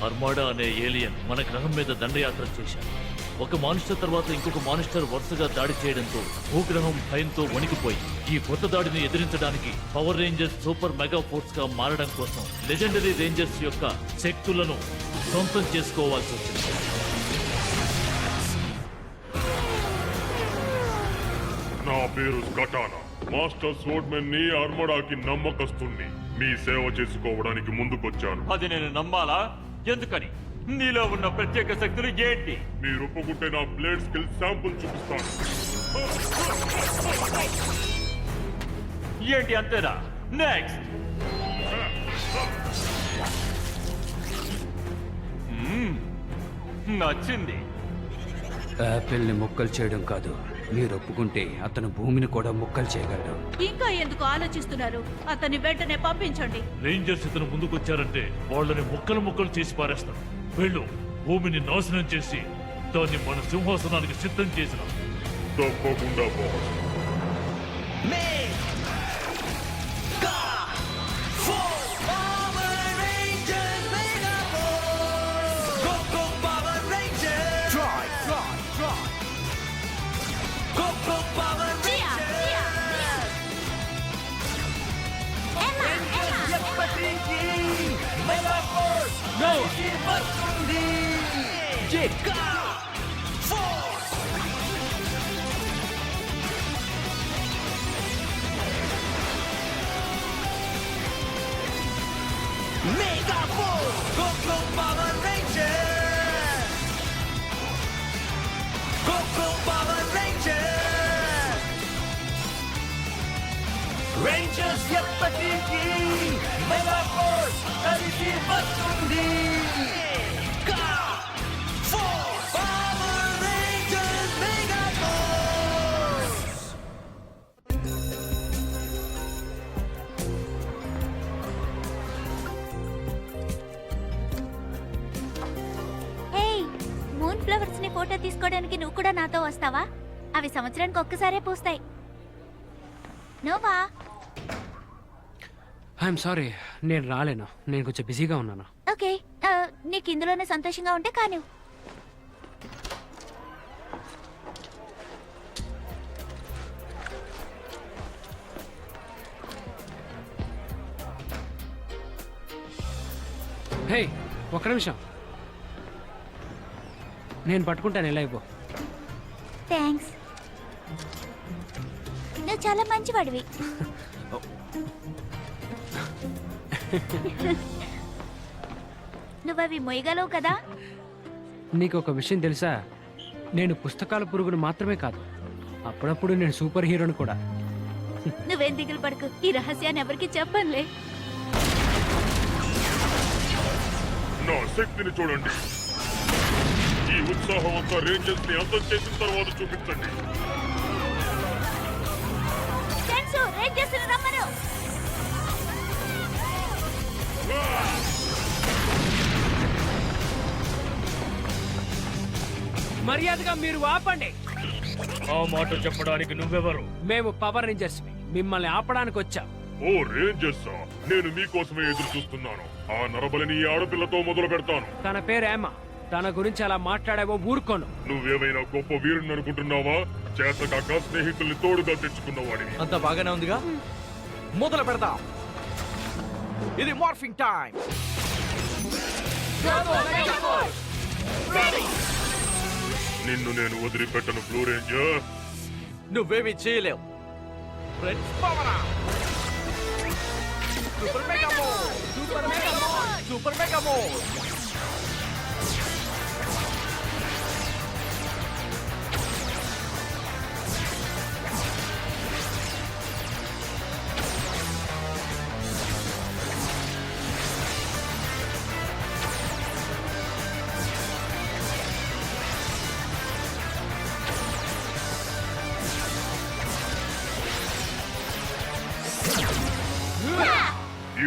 అర్మాడా అనే ఏలియన్ మన గ్రహం మీద దండయాత్ర చేశారు. ఒక మానిస్టర్ తర్వాత ఇంకొక మానిస్టర్ వరుసగా దాడి చేయడంతో భూగ్రహం భయంతో వణికిపోయి ఈ కొత్త దాడిని ఎదిరించడానికి power rangers super mega force గా మారడం కోసం లెజెండరీ రేంజర్స్ యొక్క శక్తులను సొంతం చేసుకోవాల్సి వచ్చింది. నా పేరు కటానా, మాస్టర్ స్వోర్డ్మెన్ ని ఆర్మడాకి నమ్మకస్తుణ్ణి. మీ సేవ చేసుకోవడానికి ముందుకొచ్చాను. అది నేను నమ్మాలా? ఎందుకని? నీలో ఉన్న ప్రత్యేక శక్తులు ఏంటి? మీరు ఒప్పుకుంటే నా బ్లేడ్ స్కిల్ శాంపుల్ చూపిస్తాను. ఏంటి అంతేనా? నెక్స్ట్. నచ్చింది. యాపిల్ని ముక్కలు చేయడం కాదు, మీరు ఒప్పుకుంటే అతను భూమిని కూడా ముక్కలు చేయగలడు. ఇంకా ఎందుకు ఆలోచిస్తున్నారు? అతన్ని వెంటనే పంపించండి. రేంజర్స్ ఇతను ముందుకొచ్చారంటే వాళ్ళని ముక్కలు ముక్కలు చేసి పారేస్తాడు. వెళ్ళు, భూమిని నాశనం చేసి దాన్ని మన సింహాసనానికి సిద్ధం చేసిన. తప్పకుండా boss. Mega Force! Go Power Rangers! Go Power Rangers! Rangers ఎప్పటికీ Mega Force కలిసి వస్తుంది. Mega Force! Power Rangers Mega Force! Moon flowers ని ఫోటో తీసుకోవడానికి నువ్వు కూడా నాతో వస్తావా? అవి సంవత్సరానికి ఒక్కసారే పూస్తాయి. నువ్వా? ఐఎమ్ సారీ, నేను రాలేను. నేను కొంచెం బిజీగా ఉన్నాను. ఓకే, నీకు ఇందులోనే సంతోషంగా ఉంటే కాను. హే, ఒక్క నిమిషం, నేను పట్టుకుంటాను. ఎలా ఇవ్వు. థ్యాంక్స్, నువ్వు చాలా మంచివాడివి. నువ్వవి మొయ్యగలవు కదా. నీకు ఒక విషయం తెలుసా? నేను పుస్తకాల పురుగును మాత్రమే కాదు, అప్పుడప్పుడు నేను సూపర్ హీరోని కూడా. నువ్వేం దిగులు పడకు, ఈ రహస్యాన్ని ఎవరికి చెప్పనులే. నా శక్తిని చూడండి. ఈ ఉత్సాహం అంతా రేంజర్స్ ని అంతం చేసిన తర్వాత చూపించండి. మర్యాదగా మీరు ఆపండి. ఆ మాట చెప్పడానికి నువ్వెవరు? మేము పవర్ రేంజర్స్, మిమ్మల్ని ఆపడానికి వచ్చాం. ఓ రేంజర్సా, నేను మీకోసమే ఎదురు చూస్తున్నాను. ఆ నరబలిని ఈ ఆడపిల్లతో మొదలు పెడతాను. తన పేరు ఏమా. తన గురించి అలా మాట్లాడావో ఊరుకోను. నువ్వేమైనా గొప్ప వీరుని అనుకుంటున్నావా? చేతకాక స్నేహితుల్ని తోడుగా తెచ్చుకున్నవాడిని. అంత బాగానే ఉందిగా, మొదలు పెడదాం. ఇది మార్ఫింగ్ టైం. నిన్ను నేను వదిలిపెట్టను బ్లూ రేంజర్. నువ్వేమీ చేయలేవు. Friends power super mega mode, super mega mode, super mega mode.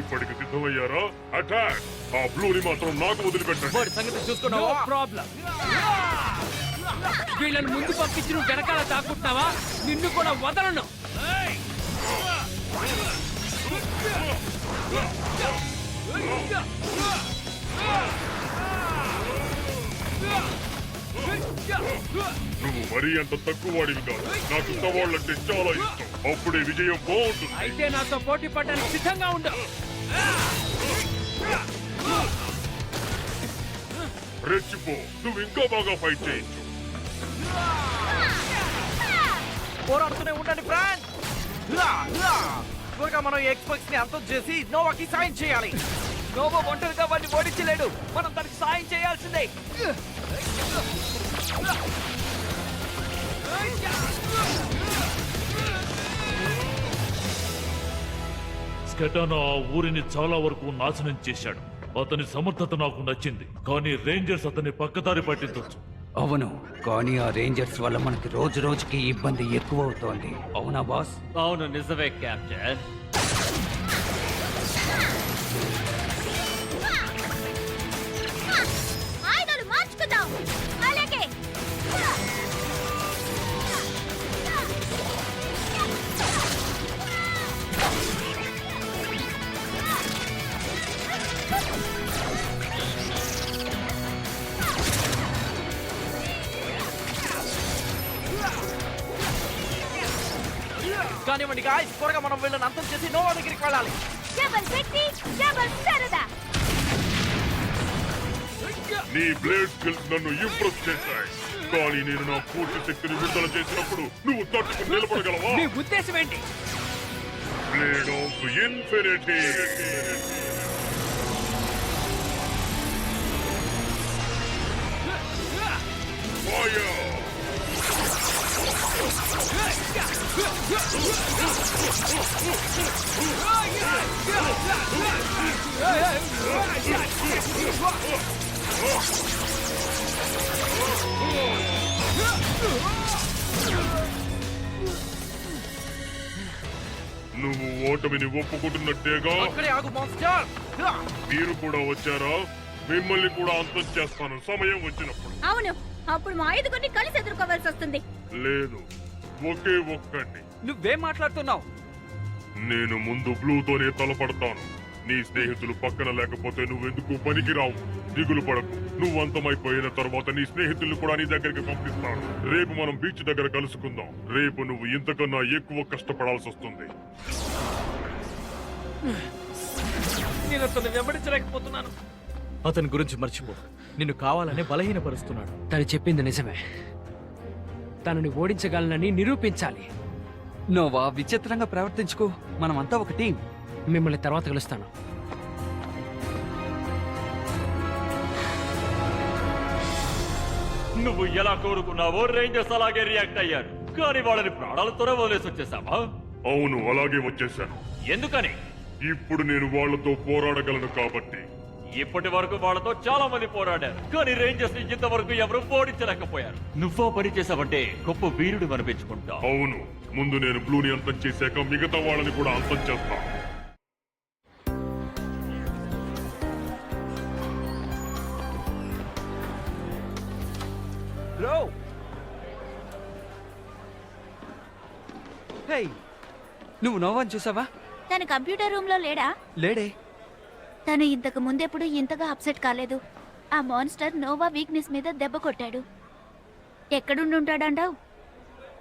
ఇప్పటికి సిద్ధమయ్యారా? అటాక్! ఆ బ్లూని మాత్రం నాకు వదిలిపెట్టండి. వాడి సంగతి చూసుకున్నావా? ప్రాబ్లం. వీళ్ళని ముందు పంపించి నువ్వు వెనకాల దాక్కుంటున్నావా? నిన్ను కూడా వదలను. నువ్వు మరీ అంత తక్కువ వాడివి కాదు. నాకు సవాళ్ళంటే చాలా ఇష్టం. అప్పుడే విజయం బాగుంటుంది. అయితే నాతో పోటీ పడడానికి సిద్ధంగా ఉండు. రెచ్చిపో, నువ్వు ఇంకా బాగా ఫైట్ చేయొచ్చు. పోరాడుతూనే ఉండండి ఫ్రెండ్. త్వరగా మనం ఎక్స్పర్ట్స్ ని అంతం చేసి నోవాకి సాయం చేయాలి. నోవా ఒంటరిగా వాడిని ఓడించలేడు. మనం దానికి సాయం చేయాల్సిందే. స్కెటానా ఆ ఊరిని చాలా వరకు నాశనం చేశాడు. అతని సమర్థత నాకు నచ్చింది, కానీ రేంజర్స్ అతన్ని పక్కదారి పట్టించవచ్చు. అవును, కానీ ఆ రేంజర్స్ వల్ల మనకి రోజు రోజుకి ఇబ్బంది ఎక్కువ అవుతోంది. అవునా బాస్? అవును, నిజమే క్యాప్టెన్. ఆయుధాలు మార్చుకుందాం. అలాగే కానివ్వండి గాయ్స్, త్వరగా మనం వీళ్ళని అంతం చేసి నోవా దగ్గరికి వెళ్ళాలి. డబల్ శక్తి, డబల్ సరదా. నీ బ్లేడ్ స్కిల్స్ నన్ను ఇంప్రెస్ చేశాయి, కానీ నేను నా పూర్తి శక్తిని విడుదల చేసినప్పుడు నువ్వు తట్టుకుని నిలబడగలవా? నీ ఉద్దేశం ఏంటి? Blade of infinity. ఫైర్. నువ్వు ఓటమిని ఒప్పుకుంటున్నట్టేగా? అక్కడే ఆగు మాన్స్టర్. మీరు కూడా వచ్చారా? మిమ్మల్ని కూడా అంతం చేస్తాను సమయం వచ్చినప్పుడు. అవును, అప్పుడు మా ఐదుగురిని కలిసి ఎదుర్కోవాల్సి వస్తుంది. లేదు, ఒకే ఒక్కడిని. నువ్వేం మాట్లాడుతున్నావు? నేను ముందు బ్లూతోనే తలపడతాను. నీ స్నేహితులు పక్కన లేకపోతే నువ్వెందుకు పనికిరావు. దిగులు పడకు, నువ్వు అంతమైపోయిన తర్వాత నీ స్నేహితులు కూడా నీ దగ్గరికి పంపిస్తాను. రేపు మనం బీచ్ దగ్గర కలుసుకుందాం. రేపు నువ్వు ఇంతకన్నా ఎక్కువ కష్టపడాల్సి వస్తుంది. నేను అతన్ని వెంబడించలేకపోతున్నాను. అతని గురించి మర్చిపో. నిన్ను కావాలనే బలహీనపరుస్తున్నాడు. తను చెప్పింది నిజమే. తనని ఓడించగలనని నిరూపించాలి. నోవా, విచిత్రంగా ప్రవర్తించుకో. మనమంతా ఒక టీం. మిమ్మల్ని తర్వాత కలుస్తాను. నువ్వు ఎలా కోరుకున్నావో రేంజర్స్ అలాగే రియాక్ట్ అయ్యారు, కానీ వాళ్ళని ప్రాణాలతోనే వదిలేసి వచ్చేసావా? అవును, అలాగే వచ్చేసాను. ఎందుకని? ఇప్పుడు నేను వాళ్ళతో పోరాడగలను కాబట్టి. ఇప్పటి వరకు వాళ్ళతో చాలా మంది పోరాడారు, కానీ రేంజర్స్ ని ఇంతవరకు ఎవరు ఓడించలేకపోయారు. నువ్వో పని చేసావంటే గొప్ప వీరుడు అనిపించుకుంటావు. అవును, ముందు నేను బ్లూని అంతం చేశాక మిగతా వాళ్ళని కూడా అంతం చేస్తాను. బ్రో, హే, నువ్వు నోవాని చూసావా? తన కంప్యూటర్ రూమ్ లో లేడా? లేడే. తను ఇంతకు ముందెప్పుడు ఇంతగా అప్సెట్ కాలేదు. ఆ మాన్స్టర్ నోవా వీక్నెస్ మీద దెబ్బ కొట్టాడు. ఎక్కడుండుంటాడంటావు?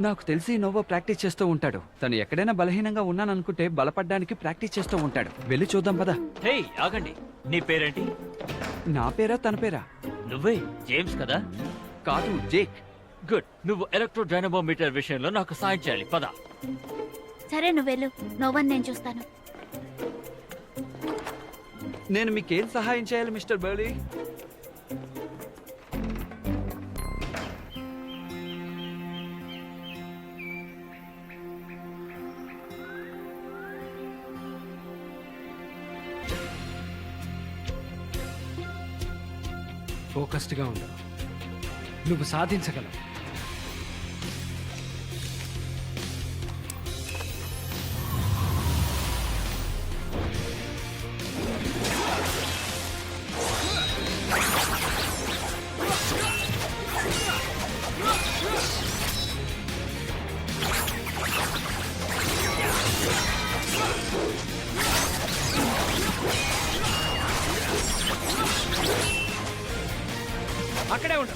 నాకు తెలిసి నోవా ప్రాక్టీస్ చేస్తూ ఉంటాడు. తను ఎక్కడైనా బలహీనంగా ఉన్నాననుకుంటే బలపడ్డానికి ప్రాక్టీస్ చేస్తూ ఉంటాడు. వెళ్ళి చూద్దాం పదా. హే, ఆగండి. నీ పేరేంటి? నా పేరా తన పేరా? నువ్వే జేమ్స్ కదా? కాదు, జేక్. గుడ్. నువ్వు ఎలక్ట్రో డైనమోమీటర్ విషయంలో నాకు సాయం చేయాలి. పద. సరే, నువ్వెళ్ళు. నోవన్ నేను చూస్తాను. నేను మీకేం సహాయం చేయాలి మిస్టర్ బర్లీ? ఫోకస్డ్గా ఉండు. నువ్వు సాధించగలవు. అక్కడే ఉండు.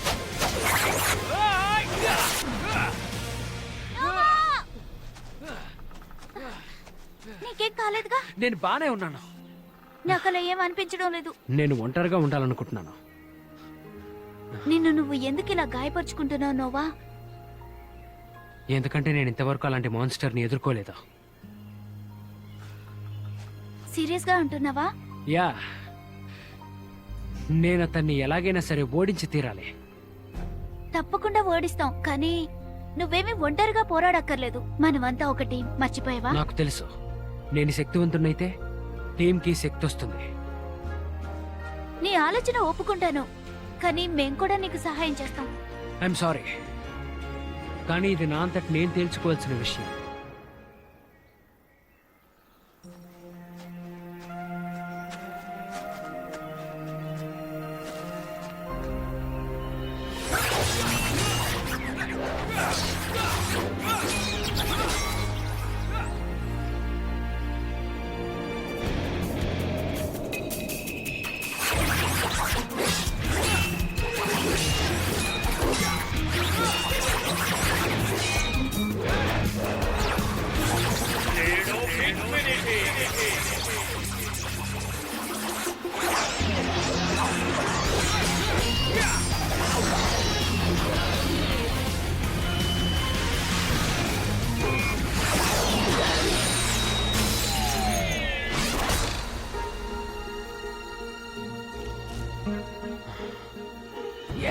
నీకేం కాలేదుగా? నేను బానే ఉన్నాను. నాకు అలా ఏం అనిపించడం లేదు. నేను ఒంటరిగా ఉండాలనుకుంటున్నాను. నిన్ను నువ్వు ఎందుకు ఇలా గాయపరుచుకుంటున్నావు నోవా? ఎందుకంటే నేను ఇంతవరకు అలాంటి మాన్స్టర్ని ఎదుర్కోలేదు. సీరియస్ గా అంటున్నావా? యా, నేను అతన్ని ఎలాగైనా సరే ఓడించి తీరాలి. తప్పకుండా ఓడిస్తాం, కానీ నువ్వేమీ ఒంటరిగా పోరాడక్కర్లేదు. మనమంతా ఒక టీం, మర్చిపోయావా? నాకు తెలుసు, నేను శక్తివంతున్నైతే టీంకి శక్తి వస్తుంది. నీ ఆలోచన ఒప్పుకుంటాను, కానీ మేం కూడా నీకు సహాయం చేస్తాం. ఐఎమ్ సారీ, కానీ ఇది నా అంతటి నేను తేల్చుకోవాల్సిన విషయం.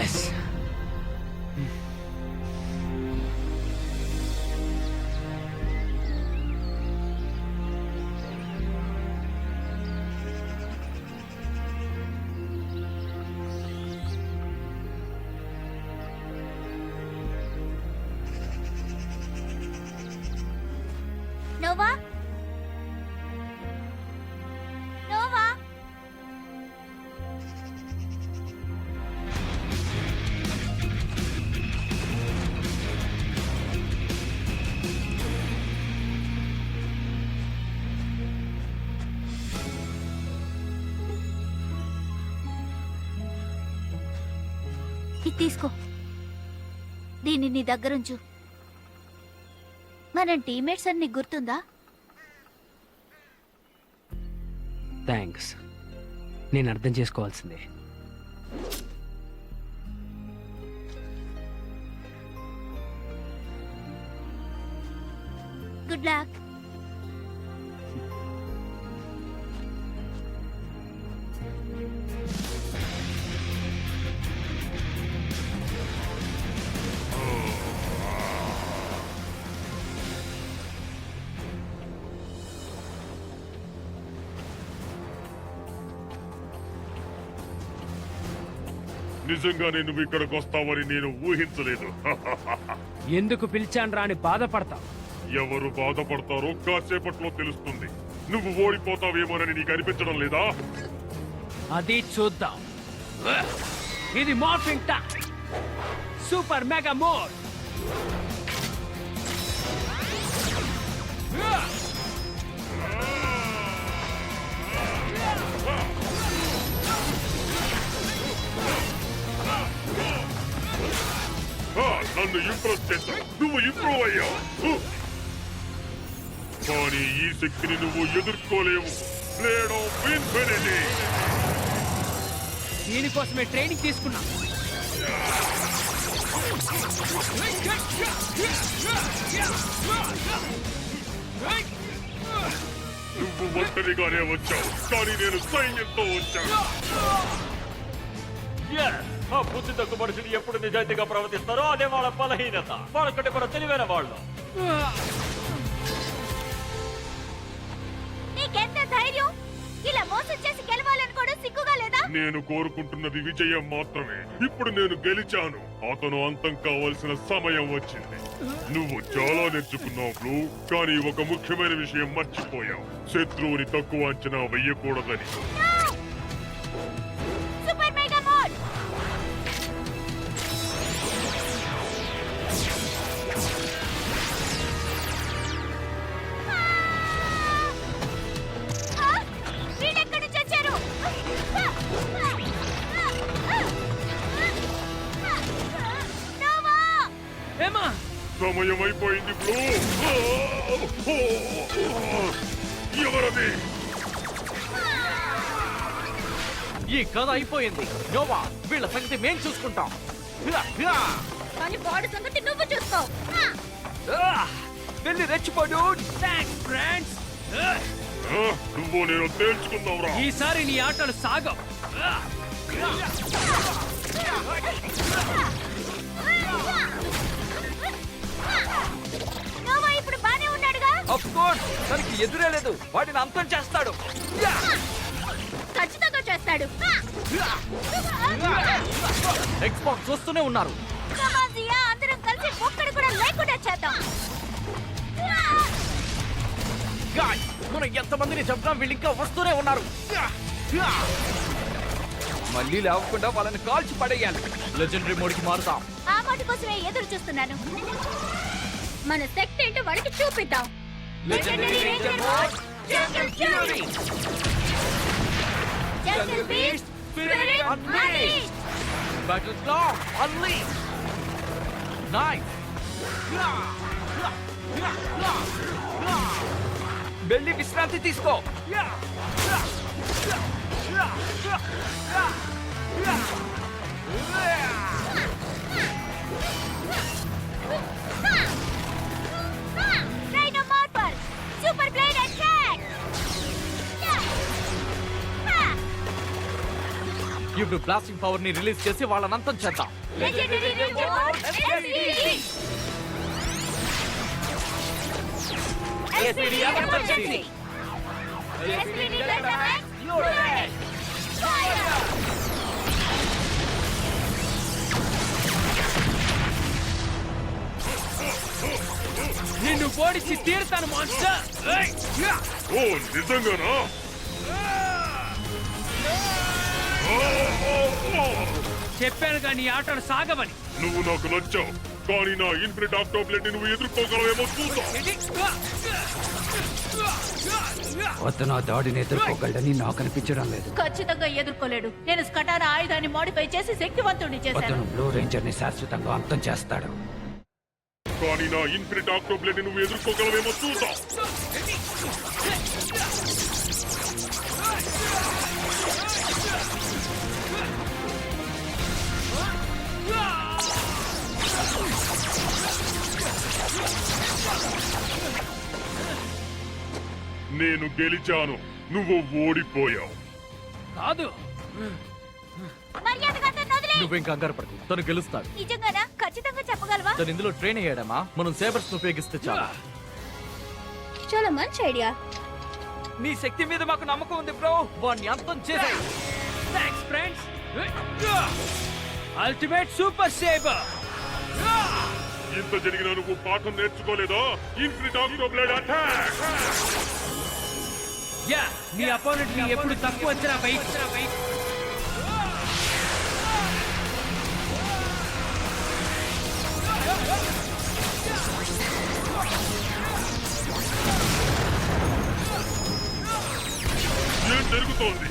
ఎస్, నోవా, నోవా, ఇది తీసుకో. దీన్ని నీ దగ్గరుంచు. మనం టీమేట్స్ అని నీకు గుర్తుందా? థ్యాంక్స్. నేను అర్థం చేసుకోవాల్సిందే. Good luck. నిజంగానే నువ్వు ఇక్కడికి వస్తావని నేను ఊహించలేదు. ఎందుకు పిలిచాను రా అని బాధపడతావు? ఎవరు బాధపడతారో కాసేపట్లో తెలుస్తుంది. నువ్వు ఓడిపోతావేమోనని నీకు అనిపించడం లేదా? అది చూద్దాం. ఇది morphing time. Super mega mode. నన్ను ఇంప్రెస్ చేశావు. నువ్వు ఇంప్రూవ్ అయ్యావు, కానీ ఈ శక్తిని నువ్వు ఎదుర్కోలేవు. Blade of infinity. దీనికోసమే ట్రైనింగ్ తీసుకున్నా. నువ్వు ఒంటరిగానే వచ్చావు, కానీ నేను సైన్యంతో వచ్చాను. Yes! ఆ బుద్ధి తక్కువ మనుషులు ఎప్పుడు నిజాయితీగా ప్రవర్తిస్తారో అదే వాళ్ళ బలహీనత. వాళ్ళకంటే కూడా తెలివైన వాళ్ళు. నీకెంత ధైర్యం? ఇలా మోసం చేసి గెలవాలనుకోవడం సిగ్గుగా లేదా? నేను కోరుకుంటున్నది విజయం మాత్రమే. ఇప్పుడు నేను గెలిచాను. అతను అంతం కావాల్సిన సమయం వచ్చింది. నువ్వు చాలా నేర్చుకున్నావు బ్లూ, కానీ ఒక ముఖ్యమైన విషయం మర్చిపోయావు. శత్రువుని తక్కువ అంచనా వెయ్యకూడదని. Super mega mode. వీడెక్కడి నుంచి వచ్చారు? సమయం అయిపోయింది బ్లూ. ఎవరది? ఈ కథ అయిపోయింది. నోవా, వీళ్ళ సంగతి మేం చూసుకుంటాం. కానీ వాడి సంగతి నువ్వు చూసుకో. వెళ్ళి రెచ్చిపోడు. Thanks friends. నువ్వు నేను తేల్చుకుందాంరా. ఈసారి నీ ఆటలు సాగం. నోవా ఇప్పుడు బానే ఉన్నాడుగా. ఆఫ్ కోర్స్, తనకి ఎదురే లేదు. వాడిని అంతం చేస్తాడు. ఖచ్చితంగా చేస్తాడు. ఎక్స్బాక్స్ వస్తూనే ఉన్నారు. Come on, Zia, అందరం కలిసి ఒక్కడు కూడా లేకుండా చేద్దాం. గాయ్స్, మనం ఎంతమందిని చంపినా వీళ్ళు ఇంకా వస్తూనే ఉన్నారు. మళ్ళీ లేవకుండా వాళ్ళని కాల్చి పడేయాలి. లెజెండరీ మోడ్కి మారుతాం. ఆ మాట కోసమే ఎదురు చూస్తున్నాను. మన శక్తి ఏంటో వాళ్ళకి చూపిద్దాం. Legendary Ranger Mode, Jungle Fury. Jungle Beast, Spirit Unleashed. Battle clock unleash. Nice. వెళ్ళి విశ్రాంతి తీసుకో. Rhino Morpher, Super Blade Attack. ఇప్పుడు బ్లాస్టింగ్ పవర్ ని రిలీజ్ చేసి వాళ్ళని అంతం చేద్దాం. Legendary Ranger Mode, SPD. SPD Emergency. SPD Dynamax, Unit. Fire. నిన్ను ఓడించి తీరుతాను మాన్స్టర్. ఓ నిజంగానా? చెప్పానుగా నీ ఆటలు సాగవని. నువ్వు నాకు నచ్చావు, కానీ నా ఇన్ఫినిట్ ఆక్టోబ్లేడ్ నువ్వు ఎదుర్కోగలవేమో చూద్దాం. అతను ఆ దాడిని ఎదుర్కోగలడని నాకు అనిపించడం లేదు. ఖచ్చితంగా ఎదుర్కోలేడు. నేను స్కటారా ఆయుధాన్ని మోడిఫై చేసి శక్తివంతుడిని చేశాను. అతను బ్లూ రేంజర్ ని శాశ్వతంగా అంతం చేస్తాడు. కానీ నా ఇన్ఫినిట్ ఆక్టోబ్లేడ్ నువ్వు ఎదుర్కోగలవేమో చూద్దాం. నేను గెలిచాను, నువ్వు ఓడిపోయావు. కాదు, మర్యాదగా అతన్ని వదిలేయ్. నువ్వేం కంగారు పడకు, తను గెలుస్తాడు. నిజంగానా? ఖచ్చితంగా చెప్పగలవా? తను ఇందులో ట్రైన్ అయ్యాడమ్మా. మనం సేబర్స్ ఉపయోగిస్తే చాలు. చాలా మంచి ఐడియా. నీ శక్తి మీద మాకు నమ్మకం ఉంది బ్రో. వాడిని అంతం చేసాయి. Thanks friends. Ultimate super saber. ఇంత జరిగినా నువ్వు పాఠం నేర్చుకోలేదా? Infinite octoblade attack. యా, నీ అపోనెంట్ ని ఎప్పుడు తక్కువ అంచనా వెయ్యి. ఏం జరుగుతోంది?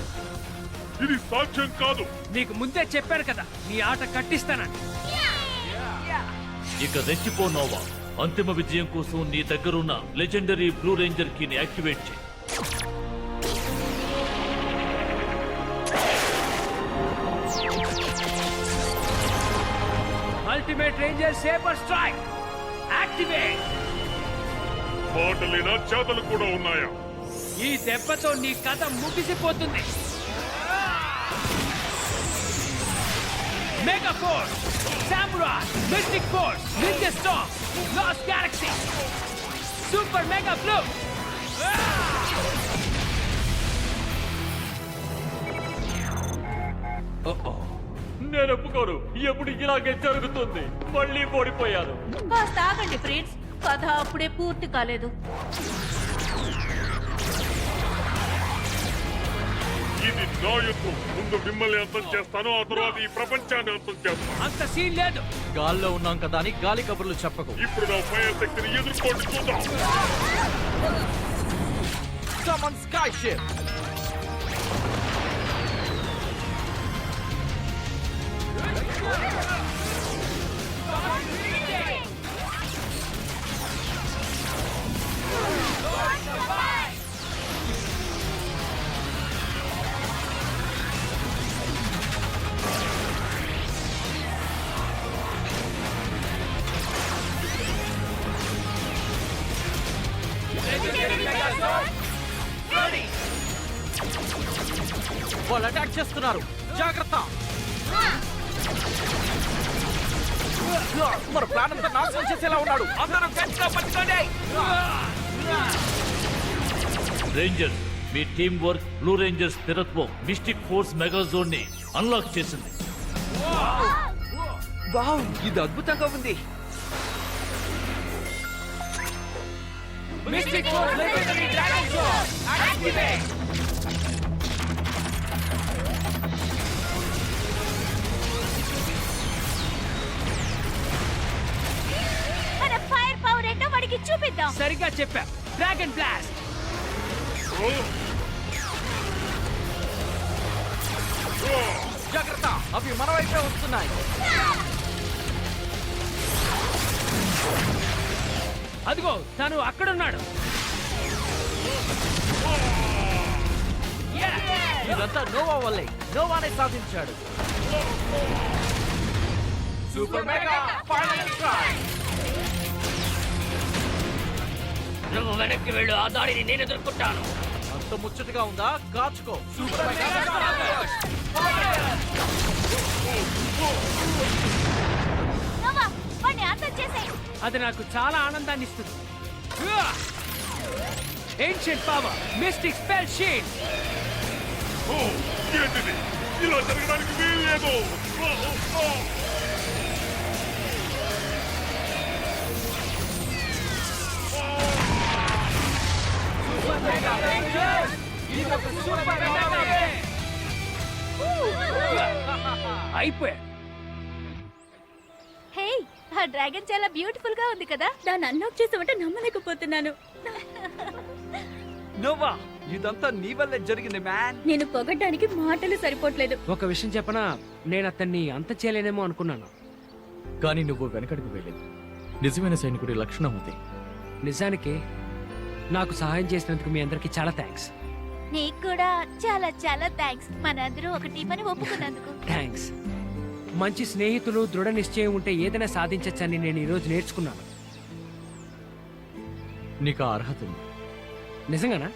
ఇది సాక్ష్యం కాదు. నీకు ముందే చెప్పాను కదా, నీ ఆట కట్టిస్తానని. ఇక రెచ్చిపో నోవా. అంతిమ విజయం కోసం నీ దగ్గరున్న లెజెండరీ బ్లూ రేంజర్ కీని యాక్టివేట్ చేయి. Ultimate ranger saber strike activate. మాటలేనా, చేతలు కూడా ఉన్నాయా? ఈ దెబ్బతో నీ కథ ముగిసిపోతుంది. Mega force, samurai, mystic force, ninja storm, lost galaxy, super mega blue. నేను ఒప్పుకోను. ఎప్పుడు ఇలాగే జరుగుతుంది. మళ్ళీ ఓడిపోయాను. కాస్త ఆగండి ఫ్రెండ్స్, కథ అప్పుడే పూర్తి కాలేదు. ఇది నా యుద్ధం. ముందు మిమ్మల్ని అంతం చేస్తాను, ఆ తర్వాత ఈ ప్రపంచాన్ని అంతం చేస్తాను. అంత సీన్ లేదు. గాల్లో ఉన్నాం కదా అని గాలి కబుర్లు చెప్పకు. ఇప్పుడు నా ఫైర్ శక్తిని ఎదుర్కోండి, చూద్దాం. Summon Sky Ship. చేస్తున్నారు. జాగ్రత్త. మన ప్లాన్ అంతా నాశనం చేసేలా ఉన్నాడు. అందరూ గట్టిగా పట్టుకోండి. రేంజర్స్, మీ టీం వర్క్ బ్లూ రేంజర్స్ స్థిరత్వం మిస్టిక్ ఫోర్స్ మెగాజోన్ ని అన్లాక్ చేసింది. వావ్, ఇది అద్భుతంగా ఉంది. Mystic Force Legendary Dragon Sword, activate! మన ఫైర్ పవర్ ఏంటో వాడికి చూపిద్దాం. సరిగ్గా చెప్పా. Dragon blast. జాగ్రత్త, అవి మన వైపే వస్తున్నాయి. అదిగో తను అక్కడున్నాడు. ఇదంతా నోవా వల్లే. నోవానే సాధించాడు. Super mega final strike. నువ్వు వెనక్కి వెళ్ళు, ఆ దాడిని నేను ఎదుర్కొంటాను. అంత ముచ్చటగా ఉందా? కాచుకో. సూపర్ మెగా నోవా, వాడిని అంతం చేసేయ్. అది నాకు చాలా ఆనందాన్ని ఇస్తుంది. Ancient power, mystic spell shield. ఓ, ఏంటిది? ఇలా జరగడానికి వీల్లేదు. అయిపోయా. హే, ఆ డ్రాగన్ చాలా బ్యూటిఫుల్ గా ఉంది కదా. దాన్ని అన్లాక్ చేసామంటే నమ్మలేకపోతున్నాను. నోవా, ఇదంతా నీ వల్లే జరిగింది మ్యాన్. నేను పొగడ్డానికి మాటలు సరిపోవట్లేదు. ఒక విషయం చెప్పనా, నేను అతన్ని అంత చేయలేనేమో అనుకున్నాను. కానీ నువ్వు వెనకడుగు వెళ్ళేది నిజమైన సైనికుడి లక్షణం అది. నిజానికి నాకు సహాయం చేసినందుకు మీ అందరికీ చాలా థ్యాంక్స్. నీకు కూడా చాలా చాలా థ్యాంక్స్. మనందరూ ఒక టీం అని ఒప్పుకున్నందుకు. థ్యాంక్స్. మంచి స్నేహితులు, దృఢ నిశ్చయం ఉంటే ఏదైనా సాధించచ్చని నేను ఈరోజు నేర్చుకున్నాను. నీకు ఆ అర్హత ఉంది. నిజంగానా?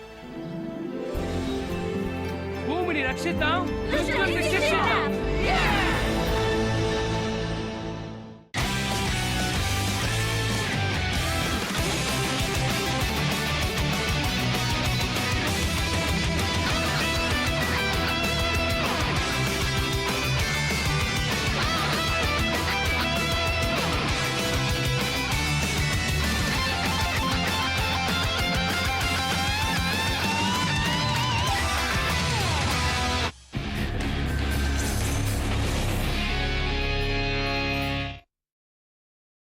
భూమిని రక్షిద్దాం, దుష్టుల్ని శిక్షిద్దాం.